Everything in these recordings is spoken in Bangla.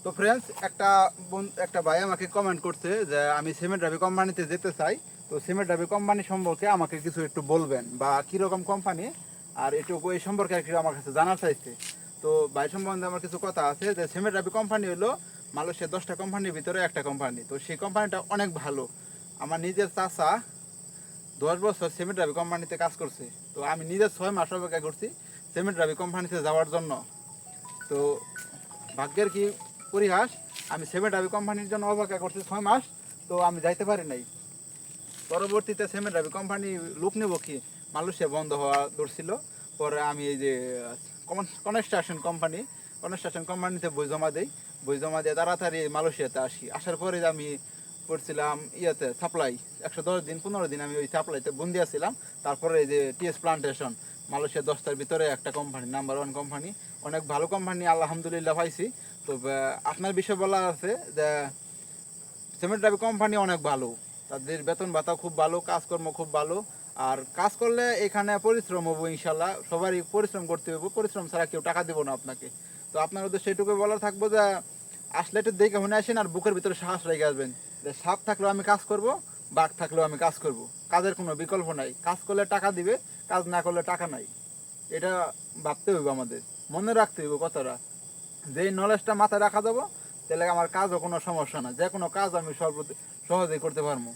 তো ফ্রেন্ডস, একটা ভাই আমাকে কমেন্ট করছে যে আমি সিমেন্ট রাবি কোম্পানিতে যেতে চাই। তো সিমেন্ট রাবি কোম্পানি সম্পর্কে আমাকে কিছু একটু বলবেন, বা কীরকম কোম্পানি আর একটু এই সম্পর্কে আর কি আমার কাছে জানার চাইছে। তো ভাই সম্বন্ধে আমার কিছু কথা আছে, যে সিমেন্ট রাবি কোম্পানি হলো মালয়েশিয়ার 10টা কোম্পানির ভিতরে একটা কোম্পানি। তো সেই কোম্পানিটা অনেক ভালো। আমার নিজের চাচা 10 বছর সিমেন্ট রাবি কোম্পানিতে কাজ করছে। তো আমি নিজের 6 মাস অপেক্ষা করছি সিমেন্ট রাবি কোম্পানিতে যাওয়ার জন্য। তো ভাগ্যের কি পরিহাস, আমি সিমেন্ট রাবি কোম্পানির জন্য অপেক্ষা করছি 6 মাস, তো আমি যাইতে পারি নাই। পরবর্তীতে সিমেন্ট রাবি কোম্পানি লোক নেব কি মালয়েশিয়া বন্ধ হওয়া ধরছিল। পরে আমি এই যে কনস্ট্রাকশন কোম্পানিতে বই জমা দিয়ে তাড়াতাড়ি মালয়েশিয়াতে আসার পরে আমি করছিলাম সাপ্লাই 110 দিন 15 দিন আমি ওই সাপ্লাইতে বন্দি আছিলাম। তারপরে এই যে টিএস প্লান্টেশন মালয়েশিয়া 10টার ভিতরে একটা কোম্পানি, নাম্বার 1 কোম্পানি, অনেক ভালো কোম্পানি, আলহামদুলিল্লাহ পাইছি। তো আপনার বিষয় বলা আছে যে সিমেন্ট রাবি কোম্পানি অনেক ভালো, তাদের বেতন ভাতা খুব ভালো, কাজকর্ম খুব ভালো। আর কাজ করলে এখানে পরিশ্রম হবো, ইনশাল্লাহ সবারই পরিশ্রম করতে হবে, পরিশ্রম ছাড়া কেউ টাকা দেবো না আপনাকে। তো আপনার ওদের সেইটুকু বলার থাকবো যে আসলে একটু দেখে মনে আসেন, আর বুকের ভিতরে সাহস রেখে আসবেন যে সাপ থাকলেও আমি কাজ করব, বাঘ থাকলেও আমি কাজ করব। কাজের কোনো বিকল্প নাই, কাজ করলে টাকা দিবে, কাজ না করলে টাকা নাই। এটা ভাবতে হইব, আমাদের মনে রাখতে হইব কথাটা। যেই নলেজটা মাথায় রাখা যাবো, তাহলে আমার কাজও কোনো সমস্যা না, যে কোনো কাজ আমি সহজেই করতে পারবো।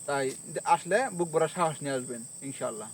তাই আসলে বুক ভরা সাহস নিয়ে আসবেন ইনশাল্লাহ।